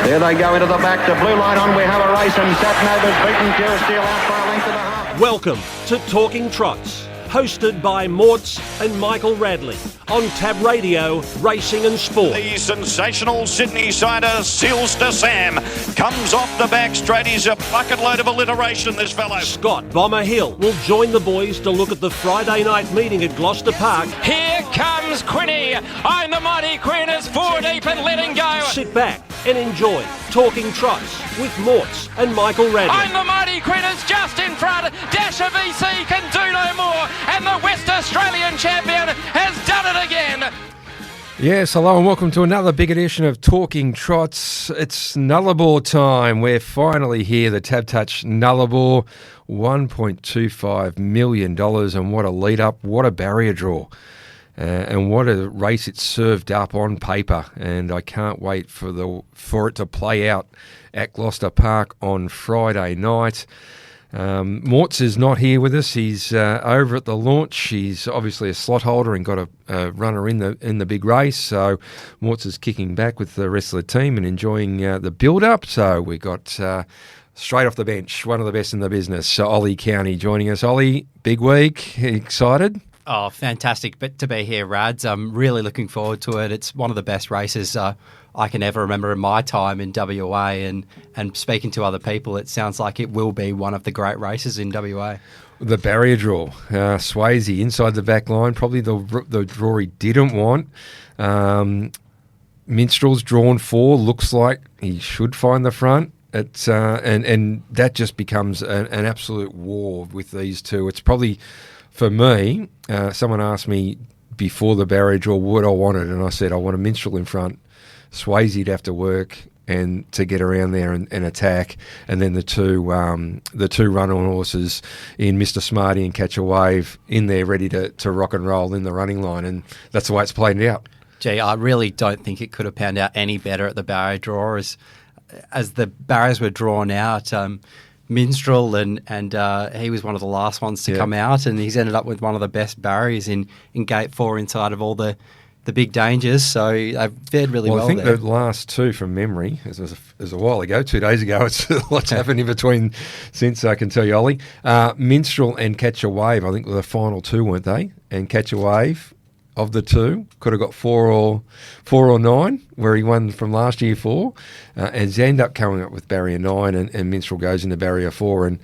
There they go into the back. The blue line on. We have a race, and Satnova's beaten Pure Steel out by a length and a half. Welcome to Talking Trots, hosted by Mortz and Michael Radley on Tab Radio, Racing and Sport. The sensational Sydney sider, Seals to Sam, comes off the back straight. He's a bucket load of alliteration, this fellow. Scott Bomber Hill will join the boys to look at the Friday night meeting at Gloucester Park. Here comes Quinny. I'm the mighty Queen is 4 deep and letting go. Sit back and enjoy Talking Trots with Mortz and Michael Radley. I'm the mighty Queen is just in front. Dasher VC can do no more. And the West Australian champion has done it again. Yes, hello and welcome to another big edition of Talking Trots. It's Nullarbor time. We're finally here, the Tab Touch Nullarbor, $1.25 million, and what a lead up, what a barrier draw. And what a race it served up on paper, and I can't wait for it to play out at Gloucester Park on Friday night. Mortz is not here with us. He's over at the launch. He's obviously a slot holder and got a runner in the big race. So Mortz is kicking back with the rest of the team and enjoying the build-up. So we got straight off the bench, one of the best in the business, Oli Cownie joining us. Oli, big week. Excited? Oh, fantastic to be here, Rads. I'm really looking forward to it. It's one of the best races I can ever remember in my time in WA, and speaking to other people, it sounds like it will be one of the great races in WA. The barrier draw, Swayze inside the back line, probably the draw he didn't want. Minstrel's drawn 4, looks like he should find the front. It's and that just becomes an absolute war with these two. It's probably, for me, someone asked me before the barrier draw what I wanted, and I said I want a Minstrel in front. Swayze'd have to work and to get around there and attack, and then the two run-on horses in Mr. Smarty and Catch a Wave in there ready to rock and roll in the running line, and that's the way it's played out. Gee, I really don't think it could have panned out any better at the barrier draw. As the barriers were drawn out, Minstrel and he was one of the last ones to come out, and he's ended up with one of the best barriers in Gate 4 inside of all the big dangers, so they've fared really well. I think there. the last two from memory, it was a while ago, 2 days ago, it's lots happened in between since, I can tell you, Oli. Minstrel and Catch a Wave, I think, were the final two, weren't they? And Catch a Wave, of the two, could have got 4 or 9, where he won from last year 4, and he ended up coming up with barrier 9, and Minstrel goes into barrier 4.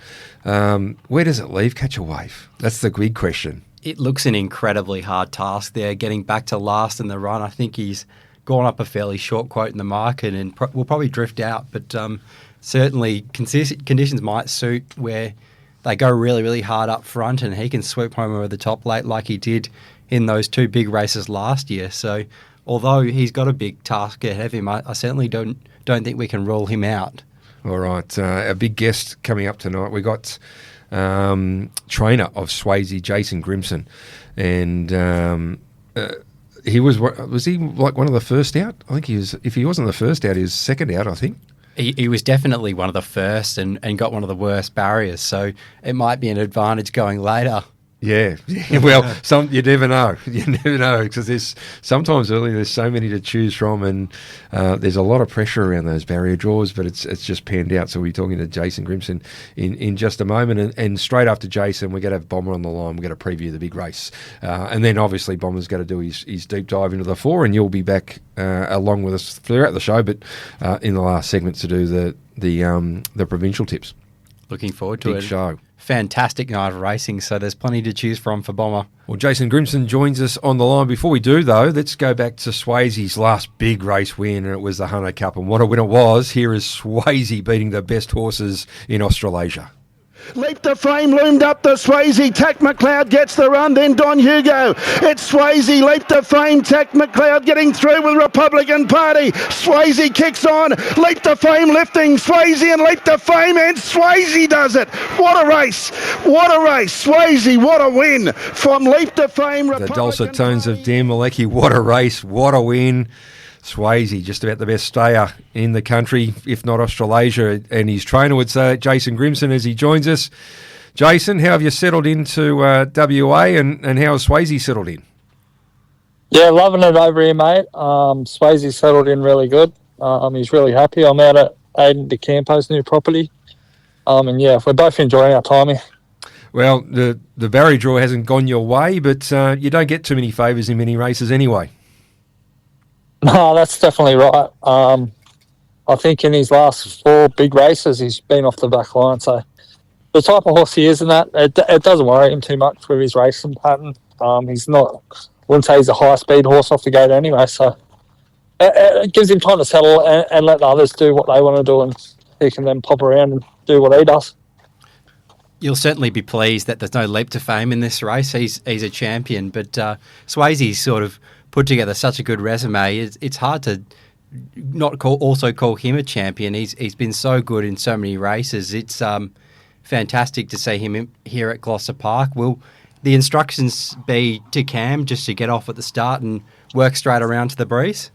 And where does it leave Catch a Wave? That's the big question. It looks an incredibly hard task there, getting back to last in the run. I think he's gone up a fairly short quote in the market and will probably drift out, but certainly conditions might suit where they go really, really hard up front and he can swoop home over the top late like he did in those 2 big races last year. So although he's got a big task ahead of him, I certainly don't think we can rule him out. All right, a big guest coming up tonight. We got trainer of Swayze, Jason Grimson, and he was he like one of the first out? I think he was. If he wasn't the first out, he was second out, I think. He was definitely one of the first and got one of the worst barriers, so it might be an advantage going later. Yeah. Well, you never know. You never know, because sometimes early there's so many to choose from, and there's a lot of pressure around those barrier draws, but it's just panned out. So we're talking to Jason Grimson in just a moment, and straight after Jason, we're going to have Bomber on the line. We're going to preview the big race, and then obviously Bomber's going to do his deep dive into the 4, and you'll be back along with us throughout the show, but in the last segment to do the provincial tips. Looking forward to it. Big show. Fantastic night of racing, so there's plenty to choose from for Bomber. Well, Jason Grimson joins us on the line. Before we do, though, let's go back to Swayze's last big race win, and it was the Hunter Cup. And what a win it was. Here is Swayze beating the best horses in Australasia. Leap to Fame loomed up to Swayze. Tack McLeod gets the run, then Don Hugo. It's Swayze, Leap to Fame. Tack McLeod getting through with Republican Party. Swayze kicks on. Leap to Fame lifting. Swayze and Leap to Fame, and Swayze does it. What a race. What a race. Swayze, what a win from Leap to Fame. The dulcet tones of Dan Malecki. What a race. What a win. Swayze, just about the best stayer in the country, if not Australasia, and his trainer would say, Jason Grimson, as he joins us. Jason, how have you settled into WA, and how has Swayze settled in? Yeah, loving it over here, mate. Swayze settled in really good. He's really happy. I'm out at Aiden DeCampo's new property. And yeah, we're both enjoying our time here. Well, the Barry draw hasn't gone your way, but you don't get too many favours in many races anyway. No, that's definitely right. I think in his last 4 big races, he's been off the back line. So the type of horse he is in that, it doesn't worry him too much with his racing pattern. He's not, I wouldn't say he's a high-speed horse off the gate anyway. So it gives him time to settle and let the others do what they want to do, and he can then pop around and do what he does. You'll certainly be pleased that there's no leap to fame in this race. He's a champion, but Swayze's sort of put together such a good resume. It's hard to not also call him a champion. He's been so good in so many races. It's fantastic to see him here at Gloucester Park. Will the instructions be to Cam just to get off at the start and work straight around to the breeze?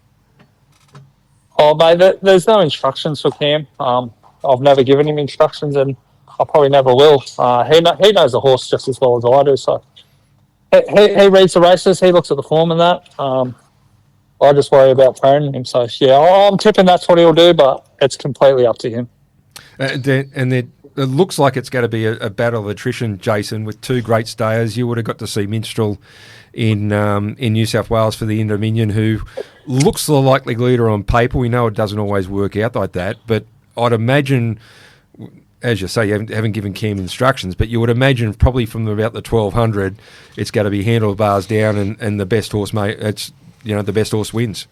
Oh, mate, there's no instructions for Cam. I've never given him instructions, and I probably never will. He knows the horse just as well as I do. So he reads the races. He looks at the form and that. I just worry about training him. So yeah, I'm tipping that's what he'll do, but it's completely up to him. It looks like it's going to be a battle of attrition, Jason, with 2 great stayers. You would have got to see Minstrel in New South Wales for the Indominion, who looks the likely leader on paper. We know it doesn't always work out like that, but I'd imagine, as you say, you haven't given Cam instructions, but you would imagine probably from about the 1200, it's going to be handlebars down, and the best horse, the best horse wins.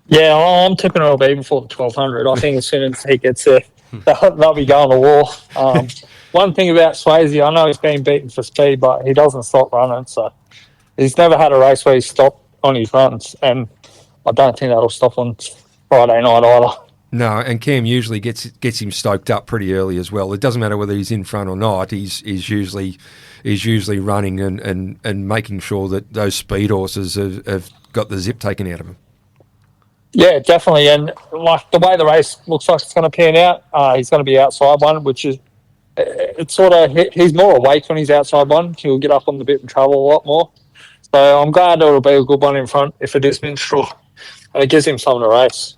Yeah, I'm tipping it'll be before the 1200. I think as soon as he gets there, they'll be going to war. One thing about Swayze, I know he's been beaten for speed, but he doesn't stop running. So he's never had a race where he's stopped on his runs, and I don't think that'll stop on Friday night either. No, and Cam usually gets him stoked up pretty early as well. It doesn't matter whether he's in front or not. He's usually running and making sure that those speed horses have got the zip taken out of them. Yeah, definitely. And like the way the race looks like it's going to pan out, he's going to be outside one, which is it's sort of, he's more awake when he's outside one. He'll get up on the bit and travel a lot more. So I'm glad it'll be a good one in front if it is Minstrel, and it gives him something to race.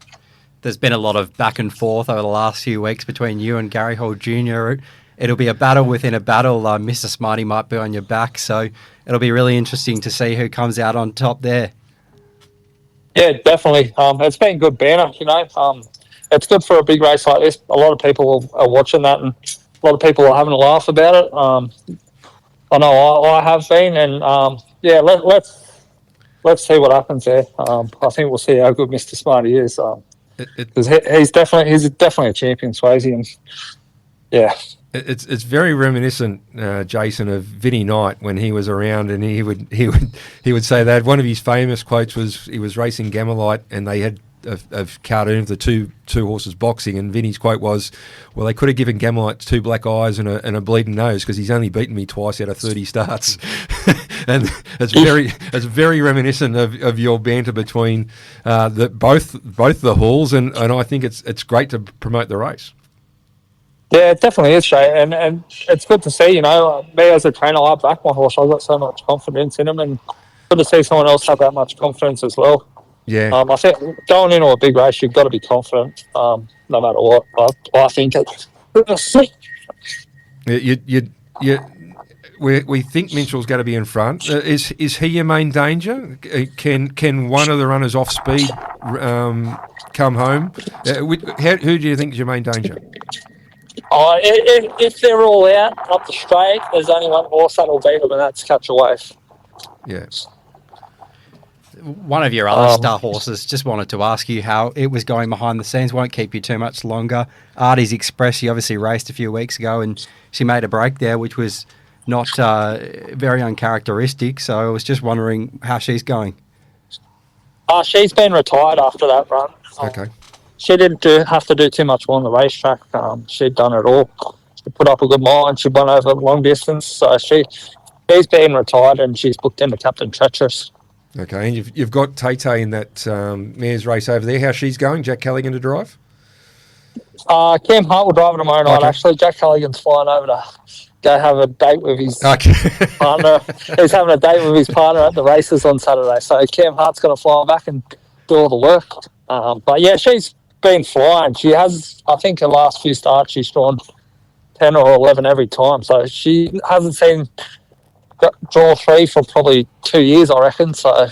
There's been a lot of back and forth over the last few weeks between you and Gary Hall Jr. It'll be a battle within a battle. Mr. Smarty might be on your back, so it'll be really interesting to see who comes out on top there. Yeah, definitely. It's been good banter, It's good for a big race like this. A lot of people are watching that, and a lot of people are having a laugh about it. I know I have been, and let's see what happens there. I think we'll see how good Mr. Smarty is. Because he's definitely a champion, Swayze, and yeah. It's very reminiscent, Jason, of Vinnie Knight when he was around, and he would say that one of his famous quotes was he was racing Gamelite, and they had a cartoon of the two horses boxing, and Vinnie's quote was, "Well, they could have given Gamelite 2 black eyes and a bleeding nose because he's only beaten me twice out of 30 starts." And it's very reminiscent of your banter between both the halls, and I think it's great to promote the race. Yeah, it definitely is, Shay, and it's good to see, me as a trainer, I back my horse. I've got so much confidence in him, and good to see someone else have that much confidence as well. Yeah. I think going into a big race, you've got to be confident, no matter what. I think we think Minstrel's going to be in front. Is he your main danger? Can one of the runners off speed come home? Who do you think is your main danger? If they're all out up the straight, there's only one horse that'll beat them, and that's Catch a Wave. Yeah. One of your other star horses, just wanted to ask you how it was going behind the scenes. Won't keep you too much longer. Artie's Express, she obviously raced a few weeks ago, and she made a break there, which was not very uncharacteristic. So I was just wondering how she's going. She's been retired after that run. Okay. She didn't have to do too much more on the racetrack. She'd done it all. She put up a good mile, and she won over long distance. So she's been retired, and she's booked into Captain Treacherous. Okay, and you've got Tay-Tay in that mare's race over there. How's she's going? Jack Callaghan to drive? Cam Hart will drive it tomorrow night, actually. Jack Callaghan's flying over to go have a date with his partner. He's having a date with his partner at the races on Saturday. So Cam Hart's going to fly back and do all the work. But yeah, she's been flying. She has, I think, her last few starts she's drawn 10 or 11 every time. So she hasn't seen draw 3 for probably 2 years, I reckon. So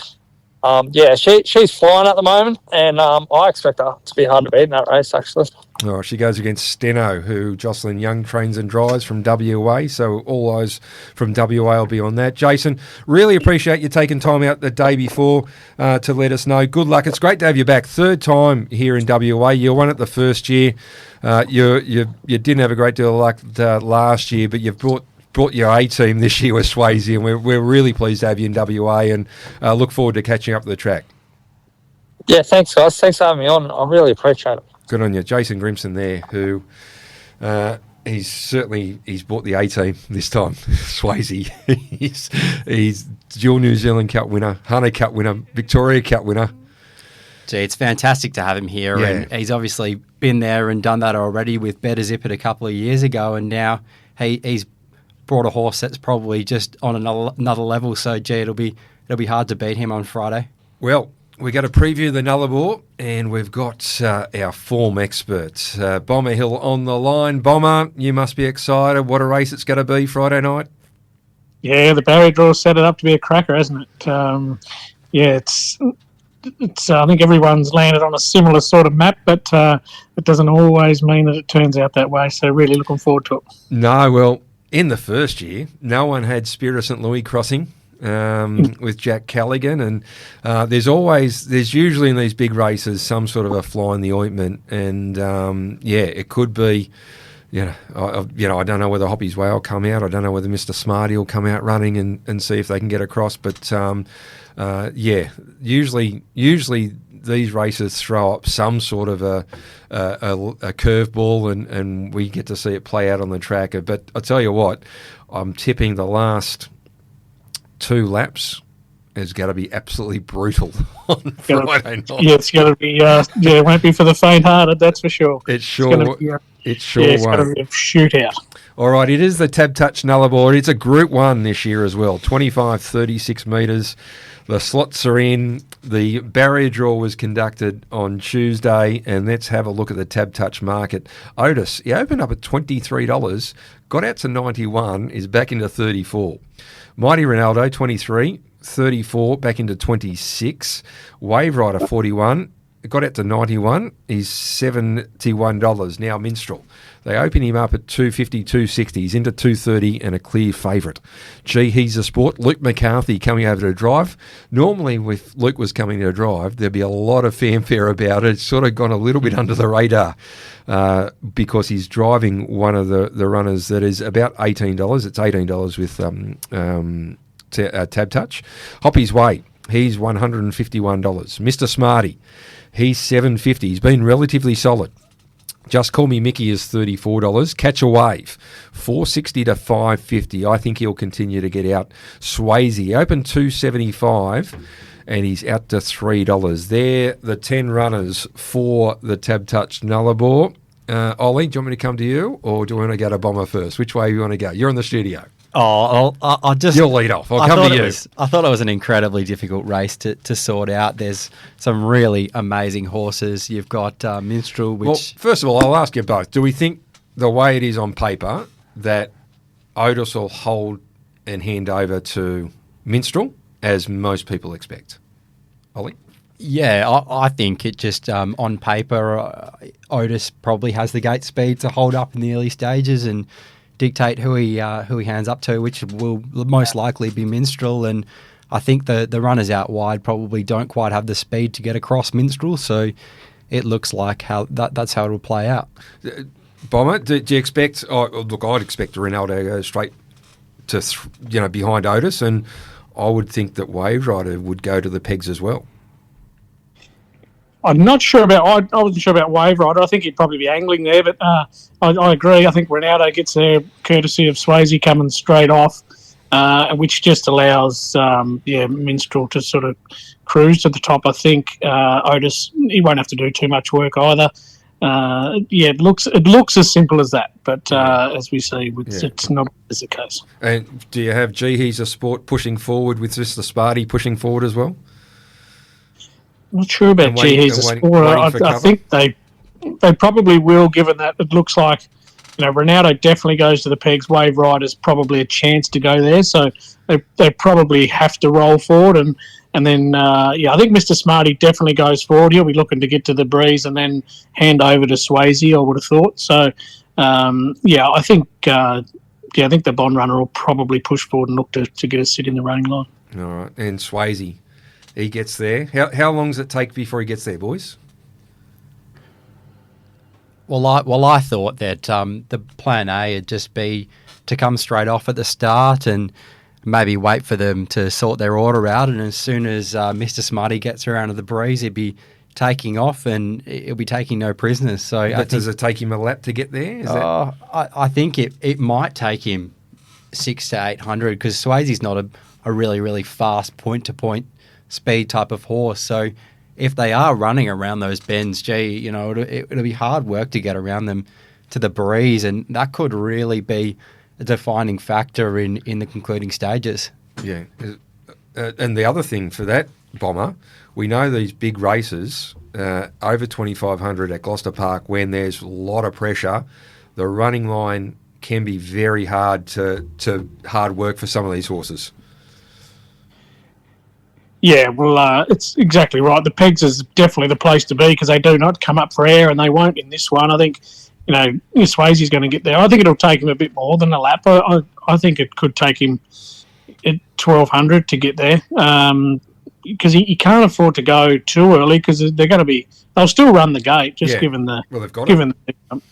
yeah, she's flying at the moment, and I expect her to be hard to beat in that race, actually. Oh, she goes against Steno, who Jocelyn Young trains and drives from WA, so all those from WA will be on that. Jason, really appreciate you taking time out the day before to let us know. Good luck. It's great to have you back. Third time here in WA. You won it the first year. You didn't have a great deal of luck last year, but you've brought your A-team this year with Swayze, and we're really pleased to have you in WA, and look forward to catching up the track. Yeah, thanks, guys. Thanks for having me on. I really appreciate it. Good on you. Jason Grimson there, who he's bought the A-team this time. Swayze. he's dual New Zealand Cup winner, Hunter Cup winner, Victoria Cup winner. Gee, it's fantastic to have him here, and he's obviously been there and done that already with Better Zippet a couple of years ago, and now he's brought a horse that's probably just on another level. So, gee, it'll be hard to beat him on Friday. Well, we got to preview the Nullarbor, and we've got our form experts. Bomber Hill on the line. Bomber, you must be excited. What a race it's going to be Friday night. Yeah, the barrier draw set it up to be a cracker, hasn't it? It's. I think everyone's landed on a similar sort of map, but it doesn't always mean that it turns out that way. So really looking forward to it. No, well, in the first year, no one had Spirit of St. Louis crossing with Jack Callaghan, and there's usually in these big races some sort of a fly in the ointment, and it could be. I don't know whether Hoppy's Way will come out. I don't know whether Mr. Smarty will come out running and see if they can get across. But usually these races throw up some sort of a curveball, and we get to see it play out on the track. But I tell you what, I'm tipping the last 2 laps is going to be absolutely brutal on Friday night. Yeah, it's going to be. It won't be for the faint-hearted, that's for sure. It sure won't. It's going to be a shootout. All right, it is the Tab Touch Nullarbor. It's a Group 1 this year as well, 25, 36 metres. The slots are in. The barrier draw was conducted on Tuesday, and let's have a look at the Tab Touch market. Otis, he opened up at $23, got out to 91, is back into 34. Mighty Ronaldo, 23, 34, back into 26. Wave Rider, 41. It got out to 91. He's $71. Now Minstrel. They open him up at 250, 260. He's into 230 and a clear favourite. Gee, he's a sport. Luke McCarthy coming over to drive. Normally, if Luke was coming to drive, there'd be a lot of fanfare about it. It's sort of gone a little bit under the radar because he's driving one of the runners that is about $18. It's $18 with Tab Touch. Hoppy's Way. He's $151. Mr. Smarty. He's $750. He's been relatively solid. Just Call Me Mickey is $34. Catch a Wave, $460 to $550. I think he'll continue to get out. Swayze opened $275, and he's out to $3. They're the 10 runners for the Tab Touch Nullarbor. Ollie, do you want me to come to you, or do you want to go to Bomber first? Which way do you want to go? You're in the studio. I'll just... You'll lead off. I'll come to you. I thought it was an incredibly difficult race to sort out. There's some really amazing horses. You've got Minstrel, which... Well, first of all, I'll ask you both. Do we think the way it is on paper that Otis will hold and hand over to Minstrel, as most people expect? Ollie? Yeah, I think it just, on paper, Otis probably has the gate speed to hold up in the early stages and dictate who he hands up to, which will most likely be Minstrel. And I think the runners out wide probably don't quite have the speed to get across Minstrel, so it looks like that's how it'll play out. Bomber, do you expect? Look, I'd expect Ronaldo to go straight to behind Otis, and I would think that Wave Rider would go to the pegs as well. I'm not sure about. I wasn't sure about Wave Rider. I think he'd probably be angling there, but I agree. I think Ronaldo gets there courtesy of Swayze coming straight off, which just allows Minstrel to sort of cruise to the top. I think Otis, he won't have to do too much work either. It looks as simple as that, but as we see, it's not as the case. And do you have He's a Sport pushing forward with Mr. Sparty pushing forward as well? I'm not sure about he's a scorer. I think they probably will, given that it looks like, Ronaldo definitely goes to the pegs. Wave Rider's probably a chance to go there, so they probably have to roll forward. And then, I think Mr. Smarty definitely goes forward. He'll be looking to get to the breeze and then hand over to Swayze, I would have thought. So, I think the Bond Runner will probably push forward and look to get a sit in the running line. All right, and Swayze, he gets there. How long does it take before he gets there, boys? Well, I thought that the plan A would just be to come straight off at the start and maybe wait for them to sort their order out. And as soon as Mr. Smarty gets around to the breeze, he'd be taking off and he'll be taking no prisoners. So, does it take him a lap to get there? I think it might take him 600 to 800 because Swayze's not a really, really fast point-to-point speed type of horse. So if they are running around those bends, it'll be hard work to get around them to the breeze, and that could really be a defining factor in the concluding stages. Yeah. And the other thing for that, Bomber, we know these big races, over 2,500 at Gloucester Park, when there's a lot of pressure, the running line can be very hard to hard work for some of these horses. Yeah, well, it's exactly right. The pegs is definitely the place to be because they do not come up for air, and they won't in this one. I think, Swayze's going to get there. I think it'll take him a bit more than a lap. I think it could take him at 1,200 to get there because he can't afford to go too early because they'll still run the gate given the. Well, they've got it.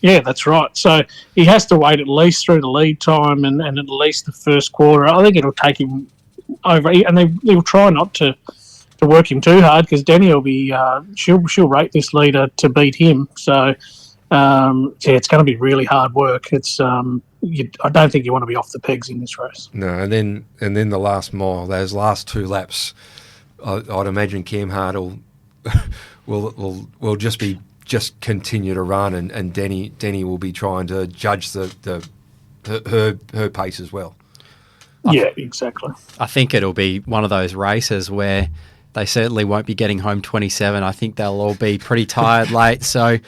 Yeah, that's right. So he has to wait at least through the lead time and at least the first quarter. I think it'll take him over, and they'll try not to work him too hard because Denny will be she'll rate this leader to beat him. So it's going to be really hard work. It's I don't think you want to be off the pegs in this race. No, and then the last mile, those last two laps, I'd imagine Cam Hart will just continue to run, and Denny will be trying to judge her pace as well. Yeah, exactly. I think it'll be one of those races where they certainly won't be getting home 27. I think they'll all be pretty tired late. So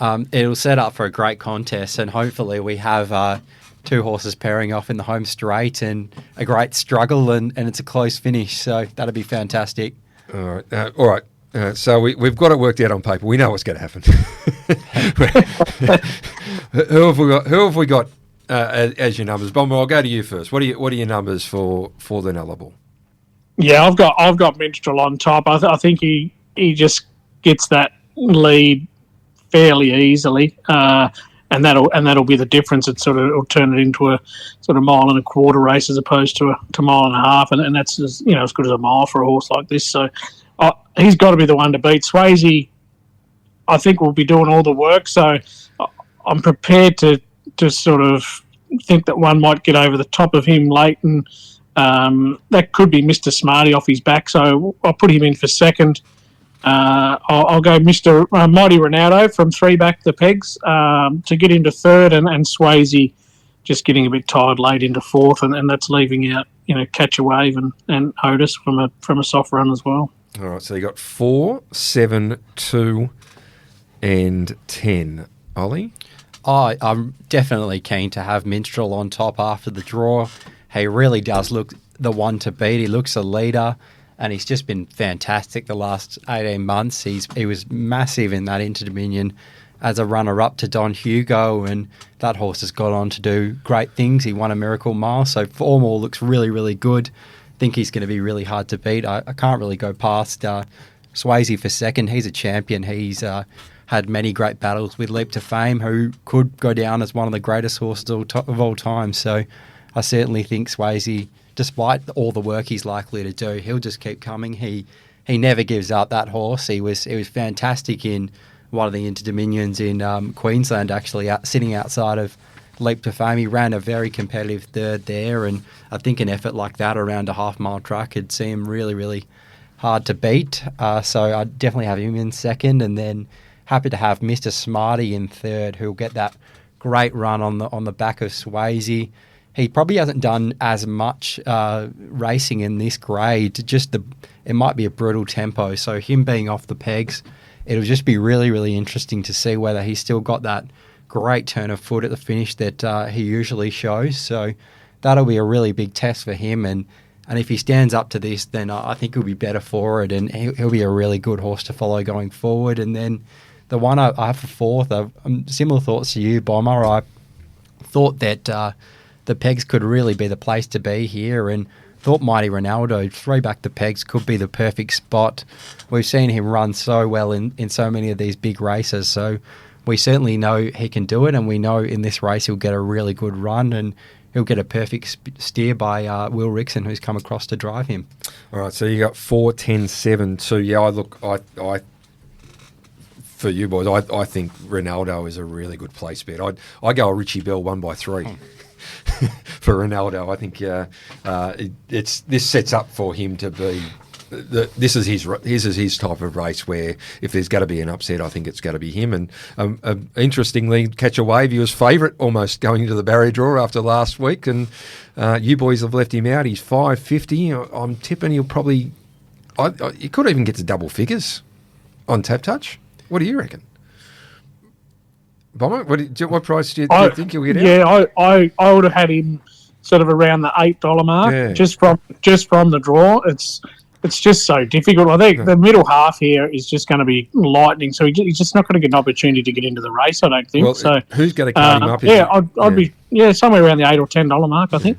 it'll set up for a great contest, and hopefully we have two horses pairing off in the home straight and a great struggle, and it's a close finish. So that'll be fantastic. All right. So we've got it worked out on paper. We know what's going to happen. Who have we got? As your numbers, Bomber, I'll go to you first. What are your numbers for the Nullarbor? Yeah, I've got Minstrel on top. I think he just gets that lead fairly easily, and that'll be the difference. It'll turn it into a sort of mile and a quarter race as opposed to a mile and a half, and that's as good as a mile for a horse like this. So he's got to be the one to beat. Swayze, I think, will be doing all the work. So I'm prepared to sort of think that one might get over the top of him late, and that could be Mr. Smarty off his back. So I'll put him in for second. I'll go Mr. Mighty Ronaldo from 3 back the pegs to get into third, and Swayze just getting a bit tired late into fourth, and that's leaving out Catch a Wave and Otis from a soft run as well. All right, so you got 4, 7, 2, and 10. Ollie? I'm definitely keen to have Minstrel on top after the draw. He really does look the one to beat. He looks a leader, and he's just been fantastic the last 18 months. He was massive in that Inter-Dominion as a runner-up to Don Hugo, and that horse has gone on to do great things. He won a Miracle Mile, so form all looks really, really good. I think he's going to be really hard to beat. I can't really go past Swayze for second. He's a champion. He's had many great battles with Leap to Fame, who could go down as one of the greatest horses of all time. So I certainly think Swayze, despite all the work he's likely to do, he'll just keep coming. He never gives up, that horse. He was fantastic in one of the Inter-Dominions in Queensland, actually, sitting outside of Leap to Fame. He ran a very competitive third there, and I think an effort like that around a half-mile track could see him really, really hard to beat. So I'd definitely have him in second, and then happy to have Mr. Smarty in third, who'll get that great run on the back of Swayze. he probably hasn't done as much racing in this grade. It might be a brutal tempo. So him being off the pegs, it'll just be really, really interesting to see whether he's still got that great turn of foot at the finish that he usually shows. So that'll be a really big test for him. And if he stands up to this, then I think he'll be better for it, and he'll be a really good horse to follow going forward. And then the one I have for fourth, similar thoughts to you, Bomber. I thought that the pegs could really be the place to be here, and thought Mighty Ronaldo, 3 back to pegs, could be the perfect spot. We've seen him run so well in so many of these big races, so we certainly know he can do it, and we know in this race he'll get a really good run, and he'll get a perfect steer by Will Rickson, who's come across to drive him. All right, so you got 4, 10, 7, 2. Yeah, I for you boys, I think Ronaldo is a really good place bet. I go a Richie Bell 1x3 for Ronaldo. I think this sets up for him to be. This is his type of race where if there's going to be an upset, I think it's going to be him. And interestingly, Catch a Wave, he was favourite almost going into the barrier draw after last week, and you boys have left him out. He's $5.50. I'm tipping he'll probably. He could even get to double figures on Tap Touch. What do you reckon, Bomber? What price do you think he'll get out? Yeah, I would have had him sort of around the $8 mark, just from the draw. It's just so difficult. I think the middle half here is just going to be lightning, so he's just not going to get an opportunity to get into the race, I don't think. Well, so who's going to cut him up? I'd be somewhere around the $8 or $10 mark, I think.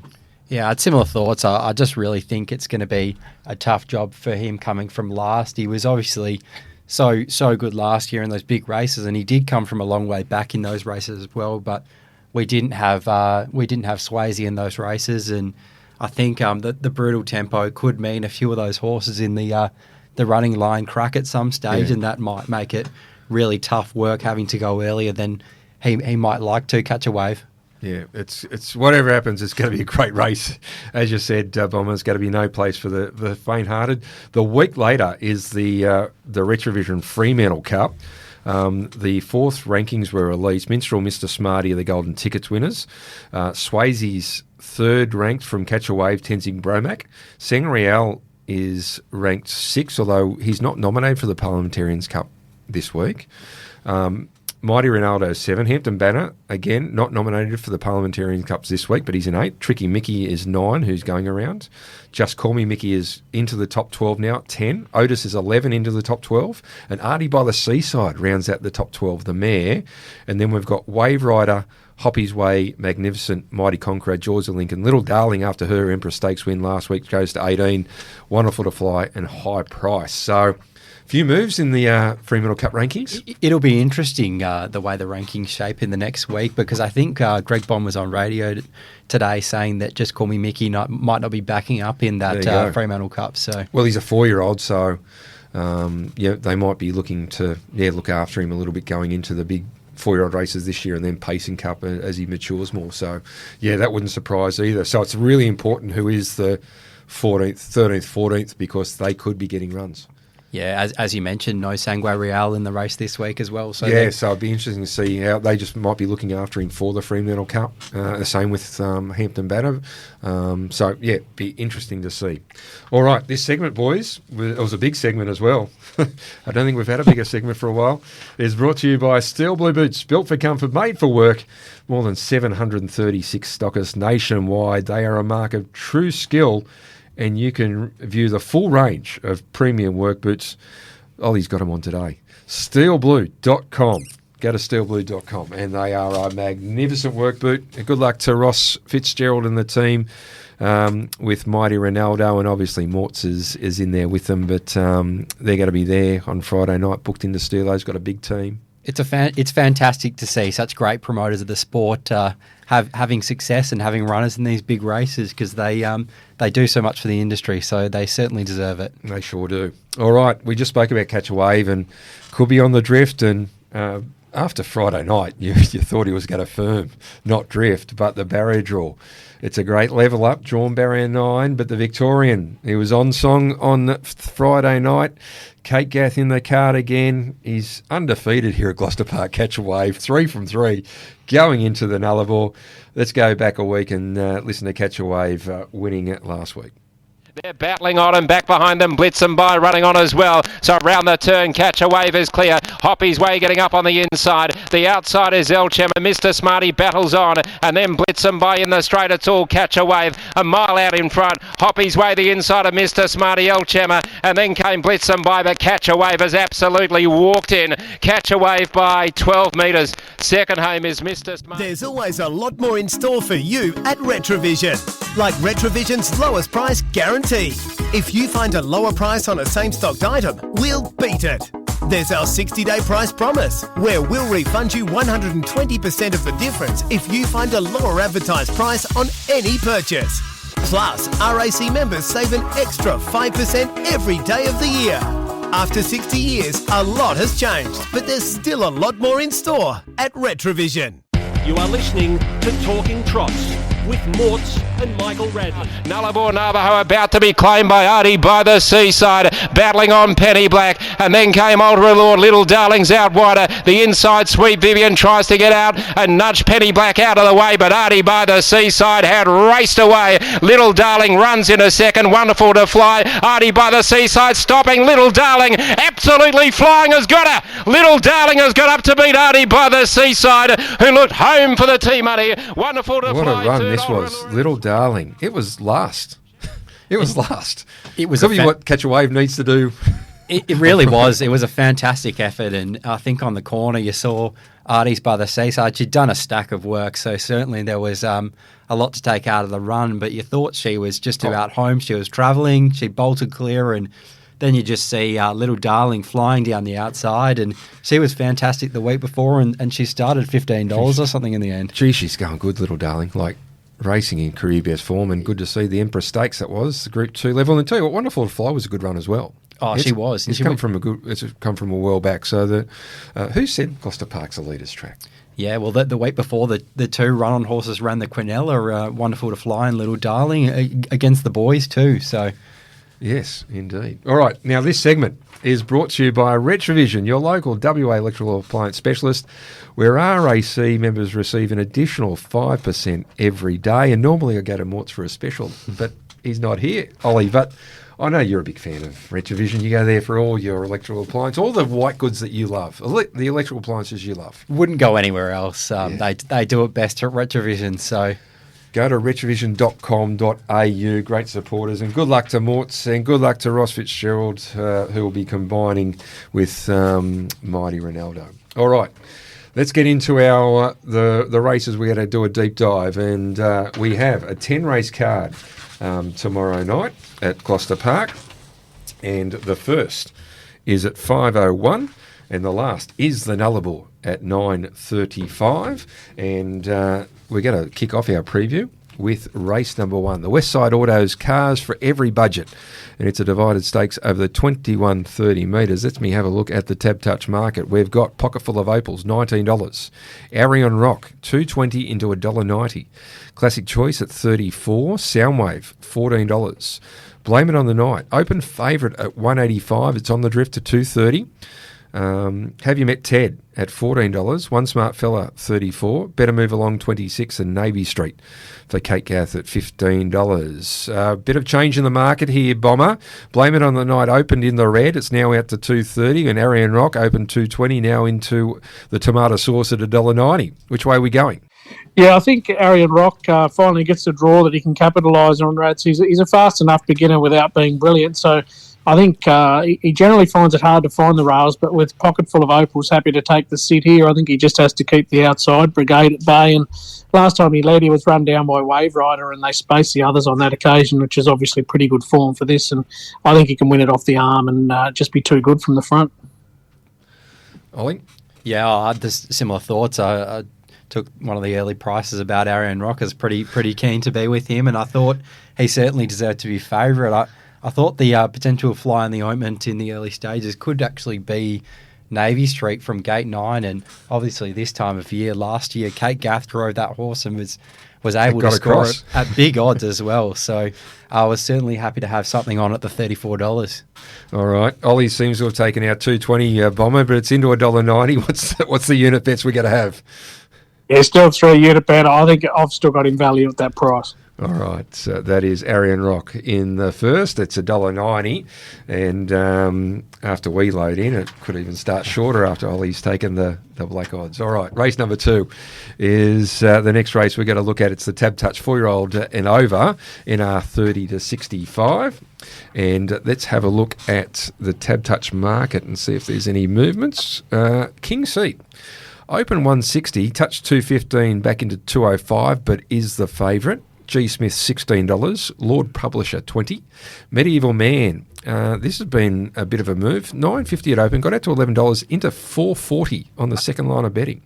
Yeah, I had similar thoughts. I just really think it's going to be a tough job for him coming from last. He was obviously so good last year in those big races, and he did come from a long way back in those races as well. But we didn't have Swayze in those races, and I think the brutal tempo could mean a few of those horses in the running line crack at some stage, and that might make it really tough work having to go earlier than he might like to Catch a Wave. Yeah, it's whatever happens, it's going to be a great race. As you said, Bomber, there's going to be no place for the faint-hearted. The week later is the Retrovision Fremantle Cup. The fourth rankings were released. Minstrel, Mr. Smarty are the Golden Tickets winners. Swayze's third ranked from Catch a Wave, Tenzing Bromack. Sangreal is ranked 6th, although he's not nominated for the Parliamentarians Cup this week. Mighty Ronaldo 7. Hampton Banner, again, not nominated for the Parliamentarian Cups this week, but he's an 8. Tricky Mickey is 9, who's going around. Just Call Me Mickey is into the top 12 now at 10. Otis is 11 into the top 12. And Artie by the Seaside rounds out the top 12, the mare. And then we've got Wave Rider, Hoppy's Way, Magnificent, Mighty Conqueror, Jaws of Lincoln, Little Darling after her Emperor Stakes win last week goes to 18, Wonderful to Fly, and High Price. So few moves in the Fremantle Cup rankings. It'll be interesting the way the rankings shape in the next week, because I think Greg Bond was on radio today saying that Just Call Me Mickey might not be backing up in that Fremantle Cup. So, well, he's a 4-year-old, so they might be looking to look after him a little bit going into the big 4-year-old races this year and then Pacing Cup as he matures more. So, that wouldn't surprise either. So it's really important who is the 14th, 13th, 14th, because they could be getting runs. Yeah, as you mentioned, no Sangue Real in the race this week as well. So so it'd be interesting to see how they just might be looking after him for the Fremantle Cup. The same with Hampton Banner. Be interesting to see. All right, this segment, boys, it was a big segment as well. I don't think we've had a bigger segment for a while. It's brought to you by Steel Blue Boots, built for comfort, made for work. More than 736 stockists nationwide. They are a mark of true skill, and you can view the full range of premium work boots. Ollie's got them on today. Steelblue.com. Go to steelblue.com, and they are a magnificent work boot. Good luck to Ross Fitzgerald and the team with Mighty Ronaldo, and obviously Mortz is in there with them, but they're going to be there on Friday night, booked into Steelo's, got a big team. It's fantastic to see such great promoters of the sport having success and having runners in these big races, because they do so much for the industry, so they certainly deserve it. They sure do. All right, we just spoke about Catch a Wave and could be on the drift, and after Friday night, you thought he was going to firm, not drift, but the barrier draw. It's a great level up, drawn barrier 9, but the Victorian, he was on song on Friday night. Kate Gath in the card again. He's undefeated here at Gloucester Park. Catch a Wave, 3 from 3, going into the Nullarbor. Let's go back a week and listen to Catch a Wave winning it last week. They're battling on and back behind them. Blitzen by running on as well. So around the turn, Catch a Wave is clear. Hoppy's Way getting up on the inside. The outside is Elchem and Mr. Smarty battles on. And then Blitzen by in the straight. It's all Catch a Wave. A mile out in front. Hoppy's Way the inside of Mr. Smarty Elchem. And then came Blitzen by, but Catch a Wave has absolutely walked in. Catch a Wave by 12 metres. Second home is Mr. Smarty. There's always a lot more in store for you at Retrovision. Like Retrovision's lowest price guarantee. If you find a lower price on a same-stocked item, we'll beat it. There's our 60-day price promise, where we'll refund you 120% of the difference if you find a lower advertised price on any purchase. Plus, RAC members save an extra 5% every day of the year. After 60 years, a lot has changed, but there's still a lot more in store at Retrovision. You are listening to Talking Trots with Mortz and Michael Radley. Nullarbor Navajo about to be claimed by Artie by the seaside, battling on Penny Black, and then came Ultra Lord. Little Darling's out wider. The inside Sweet Vivian tries to get out and nudge Penny Black out of the way, but Artie by the seaside had raced away. Little Darling runs in a second, wonderful to fly. Artie by the seaside stopping. Little Darling absolutely flying, has got her. Little Darling has got up to beat Artie by the seaside, who looked home for the T-Money. Wonderful to What fly. a run this was. Little Darling. It was last. It was last. It was what Catch a Wave needs to do. It really was. It was a fantastic effort, and I think on the corner you saw Artie's by the seaside. She'd done a stack of work, so certainly there was a lot to take out of the run, but you thought she was just about home. She was travelling. She bolted clear, and then you just see Little Darling flying down the outside, and she was fantastic the week before, and she started $15 or something in the end. Gee, she's going good, Little Darling. Like, racing in career best form, and good to see the Empress Stakes that was, the Group 2 level. And tell you what, Wonderful to Fly was a good run as well. Oh, she was. It's come from a while back. So who said Gloucester Park's a leader's track? Yeah, well, the week before, the two run-on horses ran the Quinella, Wonderful to Fly and Little Darling, against the boys too. So, yes, indeed. All right, now this segment is brought to you by Retrovision, your local WA electrical appliance specialist, where RAC members receive an additional 5% every day. And normally I go to Mortz for a special, but he's not here, Ollie. But I know you're a big fan of Retrovision. You go there for all your electrical appliance, all the white goods that you love, the electrical appliances you love. Wouldn't go anywhere else. They do it best at Retrovision, so... Go to retrovision.com.au, great supporters, and good luck to Mortz and good luck to Ross Fitzgerald, who will be combining with Mighty Ronaldo. All right, let's get into our the races. We're going to do a deep dive, and we have a 10-race card tomorrow night at Gloucester Park, and the first is at 5:01, and the last is the Nullarbor at 9:35, and we're going to kick off our preview with race number 1, the Westside Autos Cars for Every Budget. And it's a divided stakes over the 2130 metres. Let me have a look at the Tab Touch market. We've got Pocketful of Opals, $19. Arion Rock, $2.20 into $1.90. Classic Choice at $34. Soundwave, $14. Blame It on the Night, open favourite at $1.85. It's on the drift to $2.30. Have You Met Ted at $14, One Smart Fella $34, Better Move Along $26, and Navy Street for Kate Gath at $15. Bit of change in the market here, Bomber. Blame It on the Night opened in the red. It's now out to $2.30, and Arion Rock opened $2.20, now into the tomato sauce at $1.90. Which way are we going? Yeah, I think Arion Rock finally gets the draw that he can capitalise on, Rats. He's a fast enough beginner without being brilliant, so I think he generally finds it hard to find the rails, but with Pocketful of Opals happy to take the sit here, I think he just has to keep the outside brigade at bay. And last time he led, he was run down by Wave Rider, and they spaced the others on that occasion, which is obviously pretty good form for this. And I think he can win it off the arm and just be too good from the front. Ollie? Yeah, I had similar thoughts. I took one of the early prices about Arion Rock. I was pretty keen to be with him, and I thought he certainly deserved to be favourite. I thought the potential fly in the ointment in the early stages could actually be Navy Street from gate 9, and obviously this time of year, last year, Kate Gaff drove that horse and was able to score it at big odds as well. So I was certainly happy to have something on at the $34. All right. Ollie seems to have taken out 220 Bomber, but it's into $1.90. What's the unit bets we're going to have? Yeah, still 3 unit bet. I think I've still got him value at that price. All right, so that is Arian Rock in the first. It's $1.90, and after we load in, it could even start shorter after Ollie's taken the black odds. All right, race number 2 is the next race we're going to look at. It's the Tab Touch 4-year-old and over NR 30 to 65, and let's have a look at the Tab Touch market and see if there's any movements. King Seat. Open 160, touch 215, back into 205, but is the favourite. G. Smith $16, Lord Publisher $20, Medieval Man. This has been a bit of a move. $9.50 at open, got out to $11 into $4.40 on the second line of betting.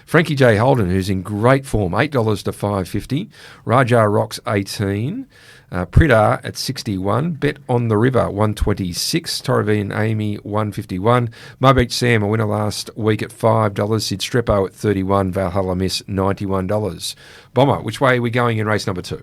Frankie J. Holden, who's in great form, $8 to $5.50. Raja Rocks $18. Pridar at 61, Bet on the River 126, Torravine Amy 151, Mo Beach Sam a winner last week at $5, Sid Strepo at 31, Valhalla Miss $91. Bomber, which way are we going in race number 2?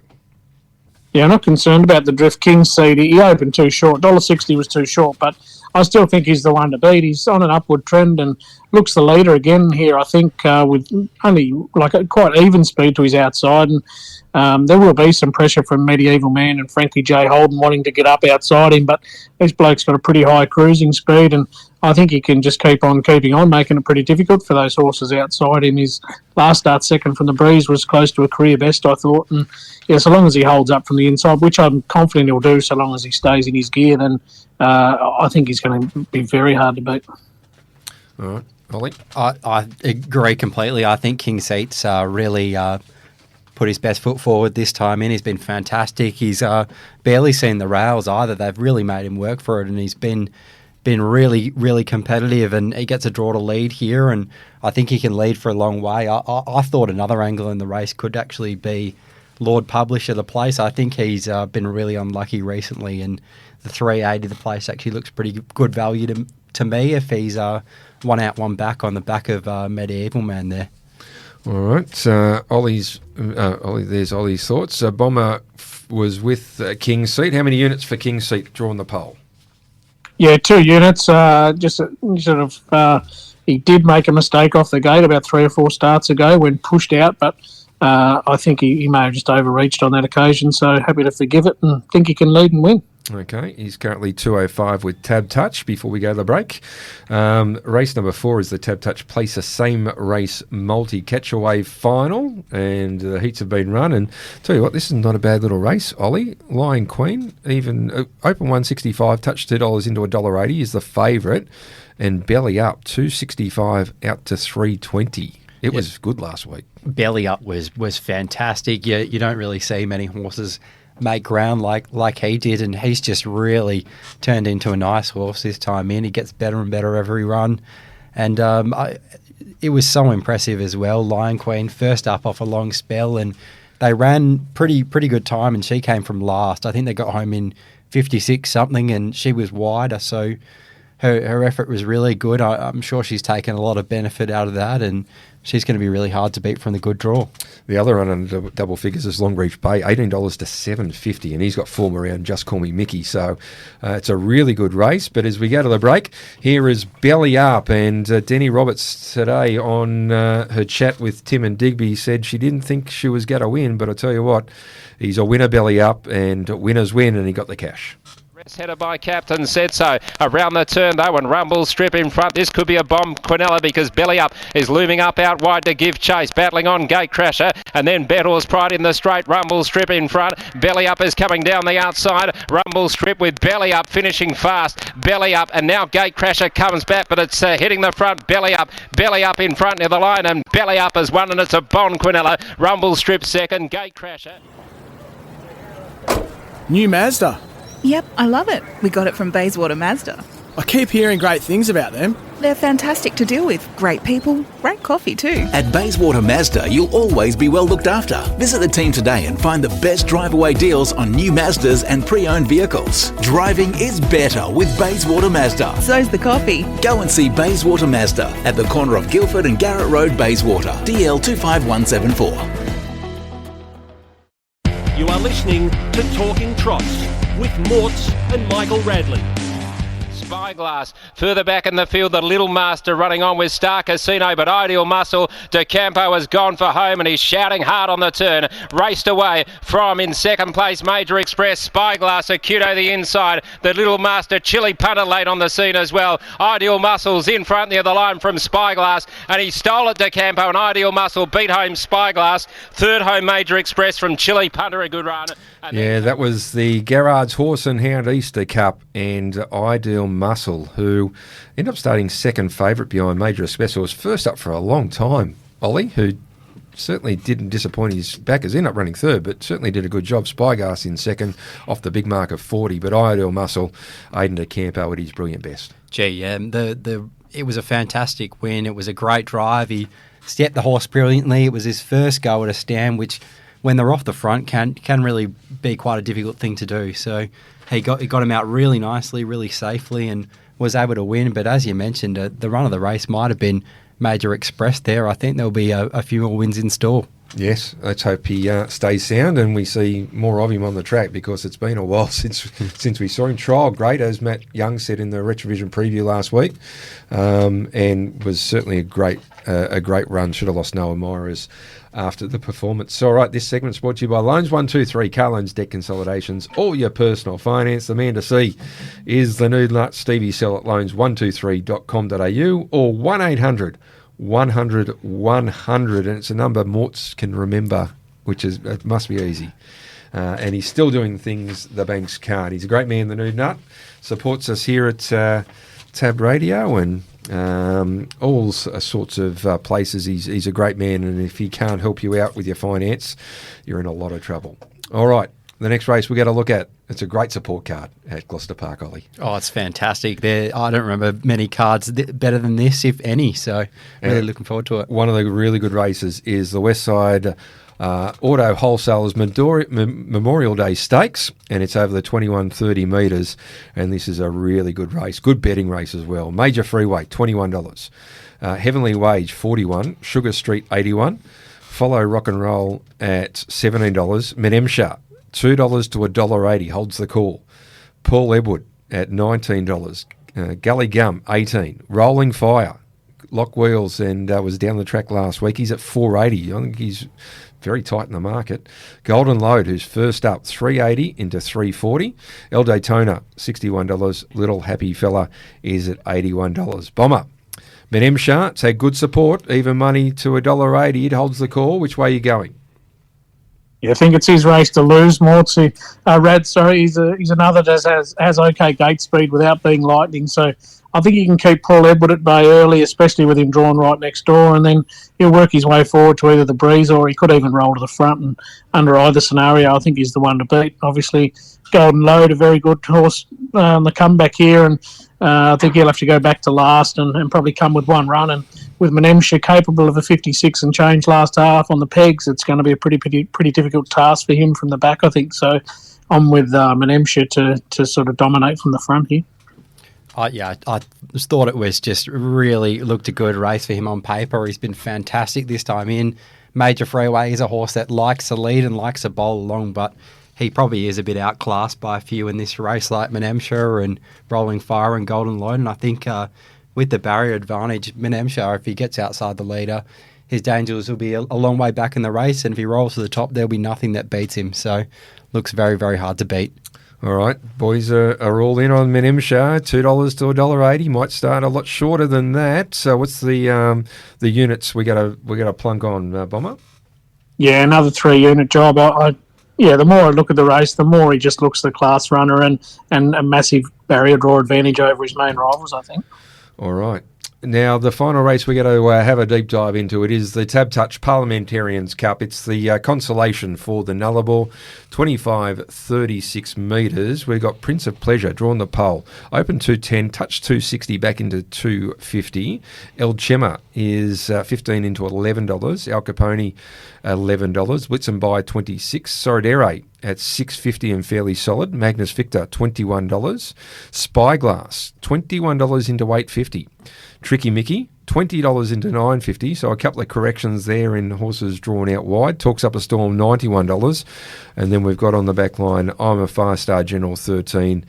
Yeah, I'm not concerned about the Drift King seed. He opened too short. $1.60 was too short, but I still think he's the one to beat. He's on an upward trend and looks the leader again here, I think, with only like a quite even speed to his outside. And there will be some pressure from Medieval Man and Frankie J. Holden wanting to get up outside him, but this bloke's got a pretty high cruising speed, and I think he can just keep on keeping on, making it pretty difficult for those horses outside him. His last start second from the breeze was close to a career best, I thought. And yeah, so long as he holds up from the inside, which I'm confident he'll do so long as he stays in his gear, then I think he's going to be very hard to beat. All right. Ollie? I agree completely. I think King Seat's really put his best foot forward this time in. He's been fantastic. He's barely seen the rails either. They've really made him work for it, and he's been really, really competitive, and he gets a draw to lead here, and I think he can lead for a long way. I thought another angle in the race could actually be Lord Publisher, the place. I think he's been really unlucky recently, and the 380, the place, actually looks pretty good value to me if he's one out, one back on the back of Medieval Man there. All right, Ollie, there's Ollie's thoughts. Bomber was with King Seat. How many units for King Seat drawing the poll? Yeah, 2 units. He did make a mistake off the gate about 3 or 4 starts ago when pushed out, but I think he may have just overreached on that occasion, so happy to forgive it and think he can lead and win. Okay, he's currently 205 with Tab Touch before we go to the break. Race number 4 is the Tab Touch Place a Same Race Multi-Catchaway Final, and the heats have been run. And tell you what, this is not a bad little race, Ollie. Lion Queen, even open 165, touch $2 into $1.80 is the favourite, and Belly Up 265 out to 320. It was good last week. Belly Up was fantastic. You don't really see many horses make ground like he did, and he's just really turned into a nice horse this time in. He gets better and better every run, and it was so impressive as well. Lion Queen first up off a long spell, and they ran pretty good time, and she came from last. I think they got home in 56 something, and she was wider, so her effort was really good. I'm sure she's taken a lot of benefit out of that, and she's going to be really hard to beat from the good draw. The other one on double figures is Longreach Bay, $18 to $7.50, and he's got form around Just Call Me Mickey. So it's a really good race. But as we go to the break, here is Belly Up. And Denny Roberts today on her chat with Tim and Digby said she didn't think she was going to win, but I tell you what, he's a winner, Belly Up, and winners win, and he got the cash. Headed by Captain Said So. Around the turn though, and Rumble Strip in front. This could be a bomb, Quinella, because Belly Up is looming up out wide to give chase. Battling on Gatecrasher, and then Bettor's Pride in the straight. Rumble Strip in front. Belly Up is coming down the outside. Rumble Strip with Belly Up finishing fast. Belly Up, and now Gatecrasher comes back, but it's hitting the front. Belly Up in front near the line, and Belly Up has won, and it's a Bon Quinella. Rumble Strip second. Gatecrasher. New Mazda. Yep, I love it. We got it from Bayswater Mazda. I keep hearing great things about them. They're fantastic to deal with. Great people, great coffee too. At Bayswater Mazda, you'll always be well looked after. Visit the team today and find the best drive-away deals on new Mazdas and pre-owned vehicles. Driving is better with Bayswater Mazda. So's the coffee. Go and see Bayswater Mazda at the corner of Guildford and Garrett Road, Bayswater, DL 25174. You are listening to Talking Trots with Morts and Michael Radley. Spyglass further back in the field, the Little Master running on with Star Casino, but Ideal Muscle De Campo has gone for home and he's shouting hard on the turn. Raced away from in second place Major Express, Spyglass, Acuto the inside, the Little Master Chili Punter late on the scene as well. Ideal Muscle's in front near the line from Spyglass and he stole it De Campo, and Ideal Muscle beat home Spyglass. Third home Major Express from Chili Punter, a good run. Yeah, that was the Garrard's Horse and Hound Easter Cup, and Ideal Muscle, who ended up starting second favourite behind Major Express, who was first up for a long time. Oli, who certainly didn't disappoint his backers, ended up running third, but certainly did a good job. Spyglass in second off the big mark of 40, but Ideal Muscle, Aidan De Campo at his brilliant best. Gee, it was a fantastic win. It was a great drive. He stepped the horse brilliantly. It was his first go at a stand, which, when they're off the front, can really be quite a difficult thing to do. So he got him out really nicely, really safely, and was able to win. But as you mentioned, the run of the race might have been Major Express there. I think there'll be a few more wins in store. Yes, let's hope he stays sound and we see more of him on the track, because it's been a while since we saw him. Trial great, as Matt Young said in the Retrovision preview last week, and was certainly a great run. Should have lost no admirers after the performance. All right, this segment's brought to you by Loans 123, Car Loans, Debt Consolidations, all your personal finance. The man to see is the new nut Stevie Sell at loans123.com.au or 1800 100 100, and it's a number Morts can remember, which is, it must be easy. And he's still doing things the banks can't. He's a great man, the new nut. Supports us here at Tab Radio and all sorts of places. He's a great man, and if he can't help you out with your finance, you're in a lot of trouble. All right, the next race we got to look at, it's a great support card at Gloucester Park, Oli. Oh, it's fantastic. I don't remember many cards better than this, if any, so really looking forward to it. One of the really good races is the Westside Auto Wholesalers Memorial Day Stakes, and it's over the 2130 metres, and this is a really good race. Good betting race as well. Major Freeway, $21. Heavenly Wage, $41. Sugar Street, $81. Follow Rock and Roll at $17. Menemsha, $2 to $1.80, holds the call. Paul Edward at $19. Gully Gum, $18. Rolling Fire, Lock Wheels, and was down the track last week. He's at $4.80. I think he's very tight in the market. Golden Load, who's first up, $3.80 into $3.40. El Daytona, $61. Little Happy Fella is at $81. Bomber, Menemsha, it's had good support, even money to $1.80. It holds the call. Which way are you going? Yeah, I think it's his race to lose, Mortsy. He's another that has okay gate speed without being lightning. So I think he can keep Paul Edward at bay early, especially with him drawn right next door, and then he'll work his way forward to either the breeze or he could even roll to the front. And under either scenario, I think he's the one to beat. Obviously, Golden Load, a very good horse on the comeback here, and I think he'll have to go back to last and probably come with one run. And with Menemsha capable of a 56 and change last half on the pegs, it's going to be a pretty difficult task for him from the back, I think. So I'm with Menemsha to sort of dominate from the front here. I just thought it was just really looked a good race for him on paper. He's been fantastic this time in. Major Freeway is a horse that likes to lead and likes to bowl along, but he probably is a bit outclassed by a few in this race like Menemsha and Rolling Fire and Golden Load. And I think with the barrier advantage, Menemsha, if he gets outside the leader, his dangers will be a long way back in the race. And if he rolls to the top, there'll be nothing that beats him. So looks very, very hard to beat. All right, boys are all in on Menemsha, $2 to $1.80. Might start a lot shorter than that. So what's the units we got to plunk on, Bomber? Yeah, another 3-unit job. The more I look at the race, the more he just looks the class runner and a massive barrier draw advantage over his main rivals, I think. All right. Now, the final race we're going to have a deep dive into, it is the Tab Touch Parliamentarians Cup. It's the consolation for the Nullarbor, 25-36 metres. We've got Prince of Pleasure drawn the pole. Open 210, touch 260 back into 250. El Chema is 15 into $11. Al Capone, $11. Blitzen by 26. Sorodere at $6.50 and fairly solid. Magnus Victor, $21. Spyglass, $21 into $8.50. Tricky Mickey, $20 into $9.50, so a couple of corrections there in horses drawn out wide. Talks Up a Storm, $91. And then we've got on the back line, I'm a Fast Star General, 13,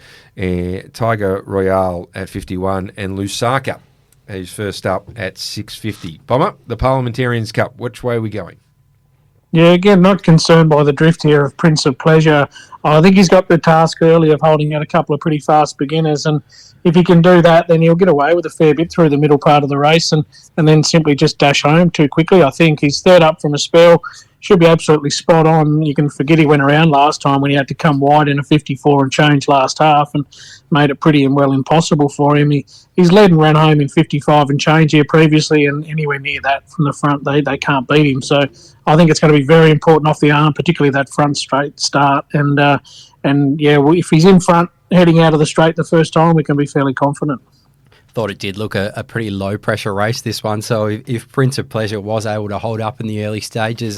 Tiger Royale at 51, and Lusaka is first up at $6.50. Bomber, the Parliamentarians Cup, which way are we going? Yeah, again, not concerned by the drift here of Prince of Pleasure. I think he's got the task early of holding out a couple of pretty fast beginners, and if he can do that, then he'll get away with a fair bit through the middle part of the race and then simply just dash home too quickly. I think he's third up from a spell. Should be absolutely spot on. You can forget he went around last time when he had to come wide in a 54 and change last half and made it pretty and well impossible for him. He's led and ran home in 55 and change here previously, and anywhere near that from the front, they can't beat him. So I think it's going to be very important off the arm, particularly that front straight start. And if he's in front heading out of the straight the first time, we can be fairly confident. Thought it did look a pretty low pressure race, this one. So if Prince of Pleasure was able to hold up in the early stages,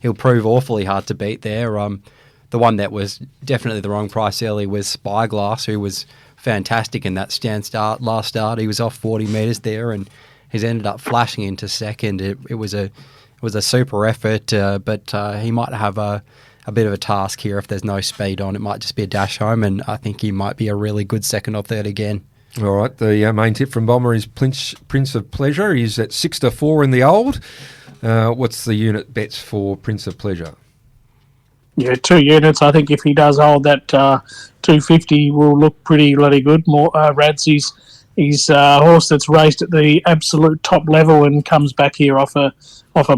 he'll prove awfully hard to beat there. The one that was definitely the wrong price early was Spyglass, who was fantastic in that last start. He was off 40 metres there, and he's ended up flashing into second. It was a super effort, but he might have a bit of a task here if there's no speed on. It might just be a dash home, and I think he might be a really good second or third again. All right, the main tip from Bomber is Prince of Pleasure. He's at 6-4 in the old. What's the unit bets for Prince of Pleasure? Yeah, 2 units. I think if he does hold that 250 will look pretty bloody good. Rads, he's a horse that's raced at the absolute top level and comes back here off a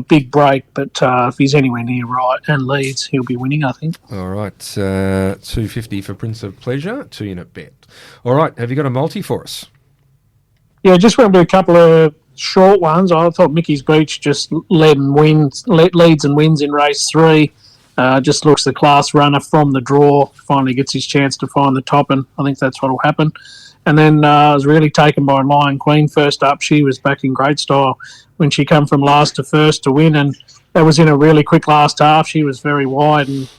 big break. But if he's anywhere near right and leads, he'll be winning, I think. All right, 250 for Prince of Pleasure, 2 unit bet. All right, have you got a multi for us? Yeah, just went to a couple of short ones. I thought Mickey's Beach just leads and wins in race 3. Just looks the class runner from the draw. Finally gets his chance to find the top, and I think that's what will happen. And then I was really taken by Lion Queen first up. She was back in great style when she come from last to first to win, and that was in a really quick last half. She was very wide, and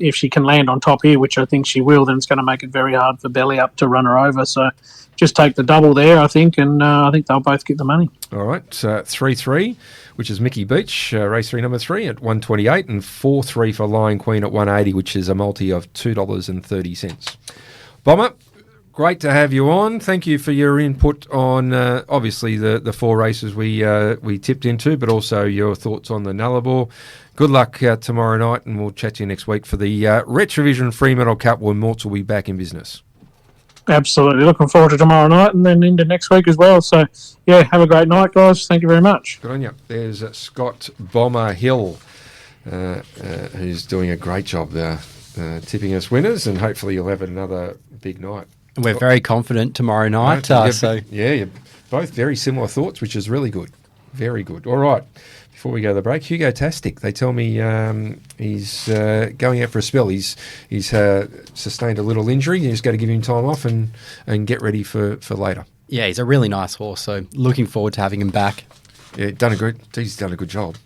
if she can land on top here, which I think she will, then it's going to make it very hard for Belly Up to run her over. So just take the double there, I think, and I think they'll both get the money. All right, 3-3, which is Mickey Beach, race 3, number 3 at $128, and 4-3 for Lion Queen at $180, which is a multi of $2.30. Bomber, great to have you on. Thank you for your input on obviously the 4 races we tipped into, but also your thoughts on the Nullarbor. Good luck tomorrow night, and we'll chat to you next week for the Retrovision Fremantle Cup, where Morts will be back in business. Absolutely. Looking forward to tomorrow night and then into next week as well. So, yeah, have a great night, guys. Thank you very much. Good on you. There's Scott Bomber Hill, who's doing a great job tipping us winners, and hopefully you'll have another big night. We're very confident tomorrow night. You're both very similar thoughts, which is really good. Very good. All right. Before we go to the break, Hugo Tastic. They tell me he's going out for a spell. He's sustained a little injury. You just got to give him time off and get ready for later. Yeah, he's a really nice horse, so looking forward to having him back. Yeah, he's done a good job.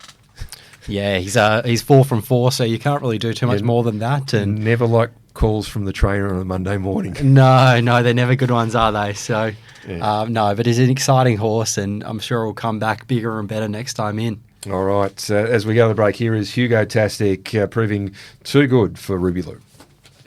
Yeah, he's 4 from 4, so you can't really do too much more than that. And never like calls from the trainer on a Monday morning. No, they're never good ones, are they? So, yeah. No, but he's an exciting horse, and I'm sure he'll come back bigger and better next time in. All right, as we go to the break, here is Hugo Tastic proving too good for Ruby Lou.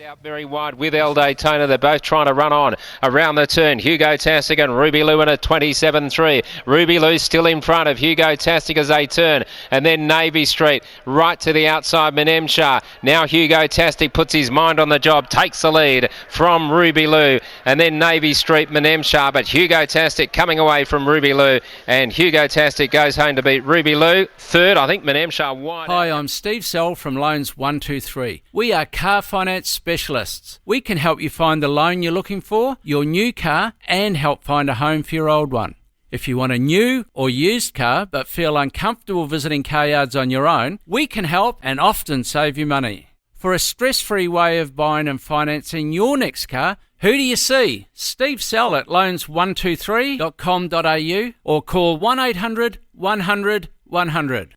Out very wide with El Daytona. They're both trying to run on around the turn. Hugo Tastic and Ruby Lou in a 27-3. Ruby Lou still in front of Hugo Tastic as they turn, and then Navy Street right to the outside. Menemshah. Now Hugo Tastic puts his mind on the job, takes the lead from Ruby Lou, and then Navy Street, Menemshah. But Hugo Tastic coming away from Ruby Lou, and Hugo Tastic goes home to beat Ruby Lou. Third, I think Menemshah wide. Hi, I'm Steve Sell from Loans 123. We are car finance specialists. We can help you find the loan you're looking for, your new car, and help find a home for your old one. If you want a new or used car but feel uncomfortable visiting car yards on your own, we can help and often save you money. For a stress-free way of buying and financing your next car, who do you see? Steve Sell at loans123.com.au or call 1800 100 100.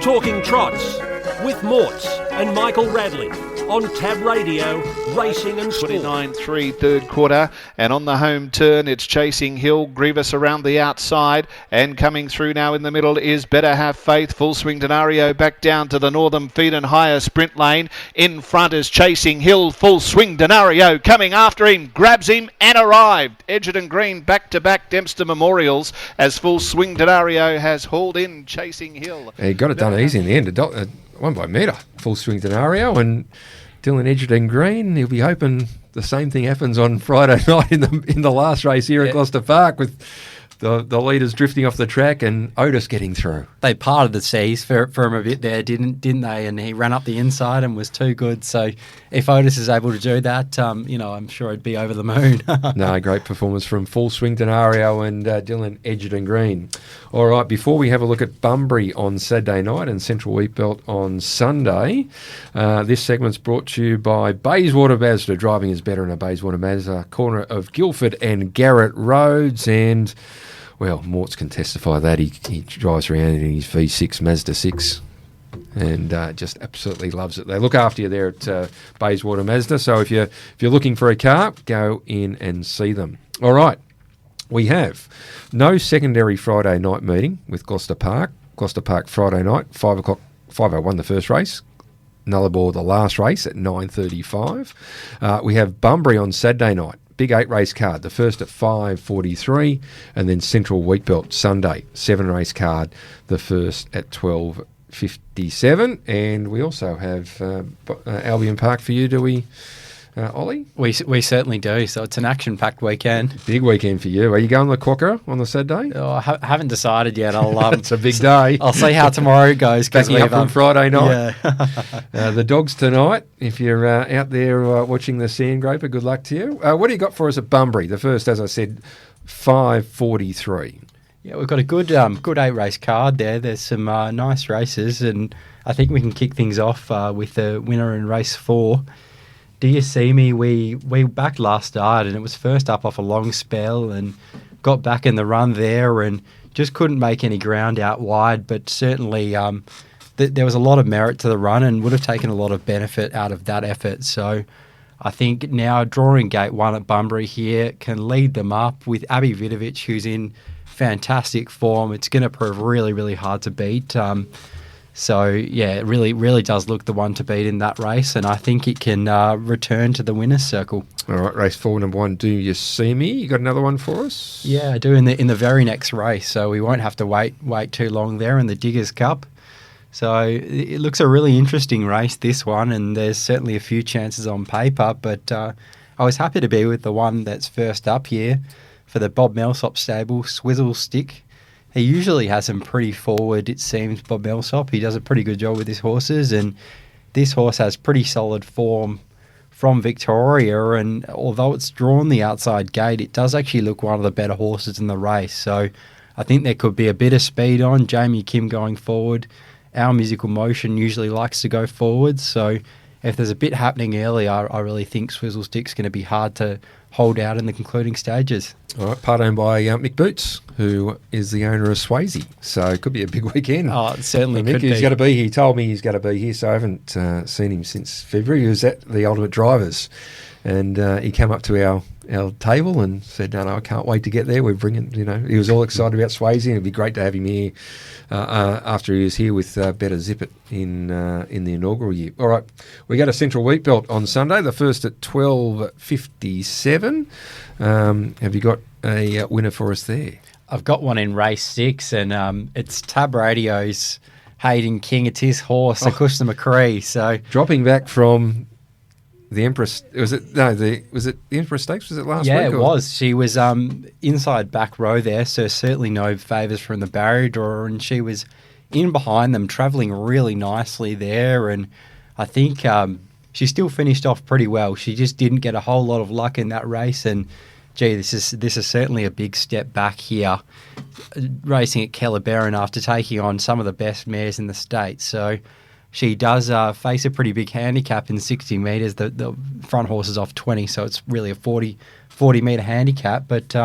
Talking Trots with Mortz and Michael Radley on Tab Radio, Racing and Sport. 29-3 third quarter, and on the home turn it's Chasing Hill, Grievous around the outside, and coming through now in the middle is Better Have Faith. Full Swing Denario back down to the Northern Feed and Higher sprint lane. In front is Chasing Hill, Full Swing Denario coming after him, grabs him and arrived. Edgerton Green back-to-back Dempster Memorials as Full Swing Denario has hauled in Chasing Hill. He got it done easy in the end, one by metre, Full Swing Denario, and Dylan Edgerton Green, he'll be hoping the same thing happens on Friday night in the last race here at Gloucester Park with the leaders drifting off the track and Otis getting through. They parted the seas for him a bit there, didn't they? And he ran up the inside and was too good. So if Otis is able to do that, I'm sure he'd be over the moon. No, great performance from Full Swing Denario and Dylan Edgerton Green. All right, before we have a look at Bunbury on Saturday night and Central Wheatbelt on Sunday, this segment's brought to you by Bayswater Mazda. Driving is better in a Bayswater Mazda, corner of Guildford and Garrett Roads. And, well, Mortz can testify that. He drives around in his V6 Mazda 6 and just absolutely loves it. They look after you there at Bayswater Mazda. So if you're looking for a car, go in and see them. All right. We have no secondary Friday night meeting with Gloucester Park. Gloucester Park Friday night, 5 o'clock, 5:01 the first race. Nullarbor the last race at 9:35. We have Bunbury on Saturday night. Big 8 race card. The first at 5:43, and then Central Wheatbelt Sunday 7 race card. The first at 12:57, and we also have Albion Park for you. Do we? Ollie? We certainly do. So it's an action-packed weekend. Big weekend for you. Are you going to the Quokka on the Saturday? Oh, I haven't decided yet. It's a big day. I'll see how tomorrow goes. Back up from Friday night. Yeah. The dogs tonight. If you're out there watching the Sandgroper, good luck to you. What do you got for us at Bunbury? The first, as I said, 5:43. Yeah, we've got a good 8 race card there. There's some nice races, and I think we can kick things off with the winner in race 4. Do You See Me? We backed last start, and it was first up off a long spell and got back in the run there and just couldn't make any ground out wide, but certainly there was a lot of merit to the run and would have taken a lot of benefit out of that effort. So I think now drawing gate 1 at Bunbury here can lead them up with Abby Vidovic, who's in fantastic form. It's going to prove really, really hard to beat. So, yeah, it really does look the one to beat in that race, and I think it can return to the winner's circle. All right, race 4, number 1, Do You See Me? You got another one for us? Yeah, I do in the very next race, so we won't have to wait too long there in the Diggers Cup. So it looks a really interesting race, this one, and there's certainly a few chances on paper, but I was happy to be with the one that's first up here for the Bob Millsop stable, Swizzle Stick. He usually has them pretty forward, it seems, Bob Millsop. He does a pretty good job with his horses, and this horse has pretty solid form from Victoria, and although it's drawn the outside gate, it does actually look one of the better horses in the race. So I think there could be a bit of speed on. Jamie Kim going forward. Our Musical Motion usually likes to go forward, so if there's a bit happening early, I really think Swizzle Stick's going to be hard to hold out in the concluding stages. All right, part owned by Mick Boots, who is the owner of Swayze. So it could be a big weekend. Oh, it certainly Mick, could he's be. going to be here. He told me he's going to be here, so I haven't seen him since February. He was at the Ultimate Drivers, and he came up to our table and said, no, I can't wait to get there. We're bringing, he was all excited about Swayze, and it'd be great to have him here after he was here with Better Zip It in the inaugural year. All right, we go to Central Wheatbelt on Sunday, the first at 12:57. Have you got a winner for us there? I've got one in race 6, and it's Tab Radio's Hayden King. It's his horse, Akushna McCree. So dropping back from the Empress, was it the Empress Stakes? Was it last week? Yeah, it was. She was inside back row there, so certainly no favours from the barrier drawer, and she was in behind them, travelling really nicely there, and I think she still finished off pretty well. She just didn't get a whole lot of luck in that race and gee, this is certainly a big step back here, racing at Kellerberrin after taking on some of the best mares in the state. So she does face a pretty big handicap in 60 metres. The front horse is off 20, so it's really a 40-metre handicap. But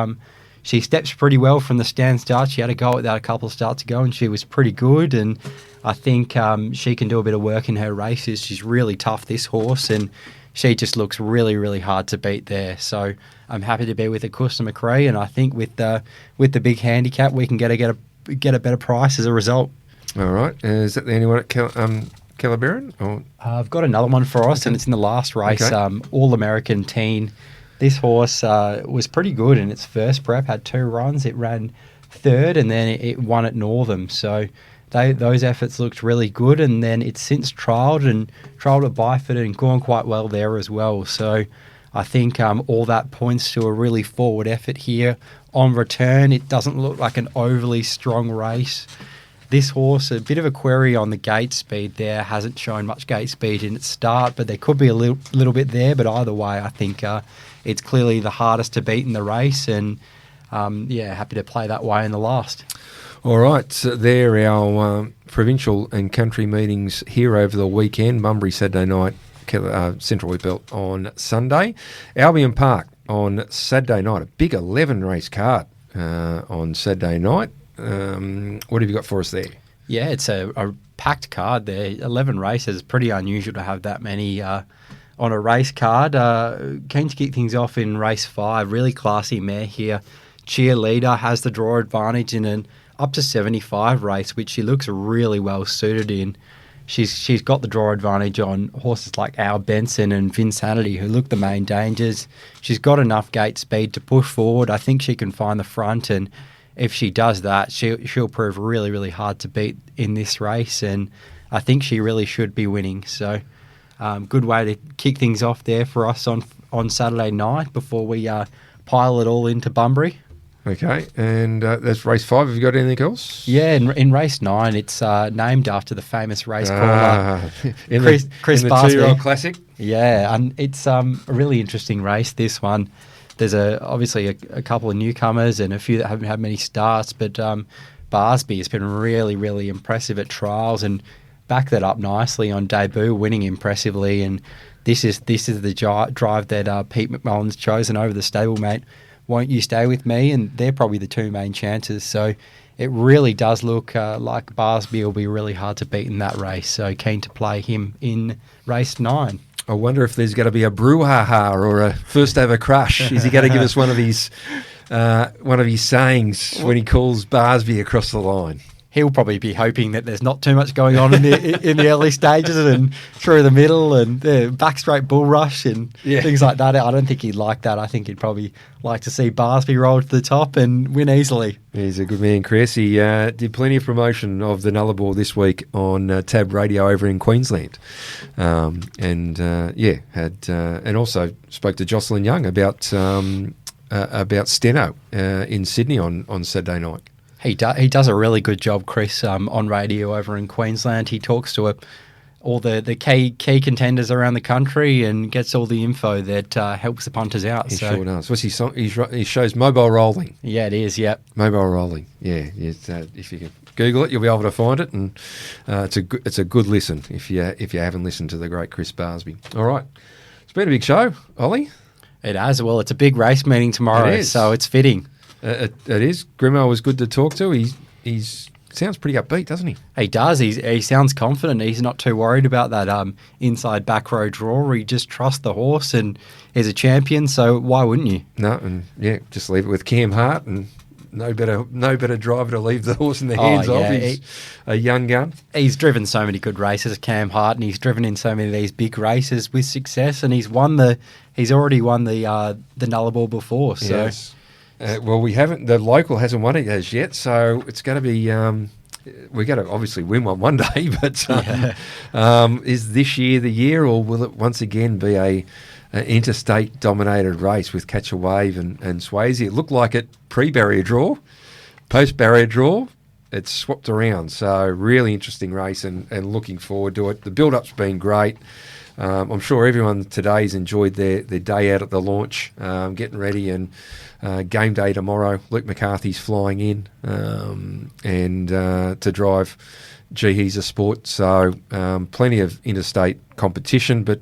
she steps pretty well from the stand start. She had a go at that a couple of starts ago, and she was pretty good. And I think she can do a bit of work in her races. She's really tough, this horse, and she just looks really, really hard to beat there. So I'm happy to be with Augusta McRae, and I think with the big handicap, we can get a better price as a result. All right. Is that the only one at Kellerberrin? I've got another one for us, and it's in the last race, Okay. All-American Teen. This horse was pretty good in its first prep, had 2 runs. It ran third, and then it won at Northam. So those efforts looked really good, and then it's since trialled at Byford and gone quite well there as well. So I think all that points to a really forward effort here. On return, it doesn't look like an overly strong race. This horse, a bit of a query on the gate speed there, hasn't shown much gate speed in its start, but there could be a little bit there. But either way, I think it's clearly the hardest to beat in the race, and happy to play that way in the last. All right, so they're our provincial and country meetings here over the weekend. Bunbury Saturday night, Central Whitbelt on Sunday. Albion Park on Saturday night, a big 11-race card on Saturday night. What have you got for us there? Yeah, it's a packed card there. 11 races, pretty unusual to have that many on a race card. Keen to kick things off in race 5. Really classy mare here. Cheerleader has the draw advantage in an up to 75 race, which she looks really well suited in. She's got the draw advantage on horses like Al Benson and Vinsanity, who look the main dangers. She's got enough gate speed to push forward. I think she can find the front, and if she does that, she'll prove really, really hard to beat in this race, and I think she really should be winning. So good way to kick things off there for us on Saturday night before we pile it all into Bunbury. Okay, and that's race 5. Have you got anything else? Yeah, in race 9, it's named after the famous race caller, Chris Chris the Barsby. 2-year-old classic? Yeah, and it's a really interesting race, this one. There's obviously a couple of newcomers and a few that haven't had many starts, but Barsby has been really, really impressive at trials and backed that up nicely on debut, winning impressively. And this is the drive that Pete McMullen's chosen over the stablemate. Won't You Stay With Me? And they're probably the 2 main chances. So it really does look like Barsby will be really hard to beat in that race. So keen to play him in race 9. I wonder if there's going to be a brouhaha or a first ever crush. Is he going to give us one of his sayings when he calls Barsby across the line? He'll probably be hoping that there's not too much going on in the early stages and through the middle and the back straight bull rush and things like that. I don't think he'd like that. I think he'd probably like to see Barsby roll to the top and win easily. He's a good man, Chris. He did plenty of promotion of the Nullarbor this week on Tab Radio over in Queensland, and also spoke to Jocelyn Young about Steno in Sydney on Saturday night. He does a really good job, Chris, on radio over in Queensland. He talks to all the key contenders around the country and gets all the info that helps the punters out. He sure does. What's his song? He shows Mobile Rolling. Yeah, it is, yep. Mobile Rolling, yeah. If you can Google it, you'll be able to find it, and it's a good listen if you haven't listened to the great Chris Barsby. All right. It's been a big show, Ollie. It has. Well, it's a big race meeting tomorrow, so it's fitting. It is. Grimo was good to talk to. He's sounds pretty upbeat, doesn't he? He does. He sounds confident. He's not too worried about that inside back row draw. He just trusts the horse and is a champion, so why wouldn't you? No, and just leave it with Cam Hart, and no better driver to leave the horse in the hands of. He's a young gun. He's driven so many good races, Cam Hart, and he's driven in so many of these big races with success, and he's already won the Nullarbor before. So. Yes. Well, we haven't. The local hasn't won it as yet, so it's going to be. We got to obviously win one day, but is this year the year, or will it once again be an interstate dominated race with Catch a Wave and Swayze? It looked like it pre-barrier draw, post-barrier draw. It's swapped around, so really interesting race and looking forward to it. The build-up's been great. I'm sure everyone today's enjoyed their day out at the launch, getting ready, and game day tomorrow. Luke McCarthy's flying in and to drive He's a Sport. So plenty of interstate competition, but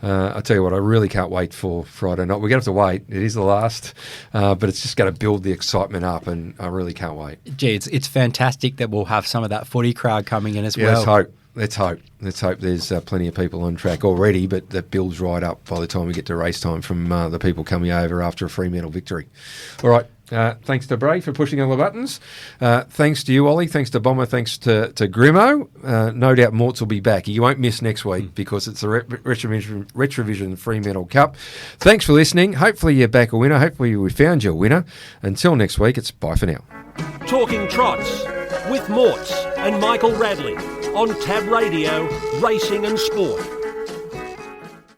I tell you what, I really can't wait for Friday night. We're going to have to wait. It is the last, but it's just going to build the excitement up, and I really can't wait. Gee, it's fantastic that we'll have some of that footy crowd coming in as well. Let's hope. Let's hope there's plenty of people on track already, but that builds right up by the time we get to race time from the people coming over after a Fremantle victory. All right. Thanks to Bray for pushing all the buttons. Thanks to you, Ollie. Thanks to Bomber. Thanks to Grimo. No doubt Mortz will be back. You won't miss next week because it's the Retrovision Fremantle Cup. Thanks for listening. Hopefully you're back a winner. Hopefully we found you a winner. Until next week, it's bye for now. Talking Trots with Mortz and Michael Radley on Tab Radio, Racing and Sport.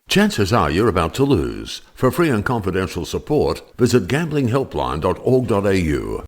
Chances are you're about to lose. For free and confidential support, visit gamblinghelpline.org.au.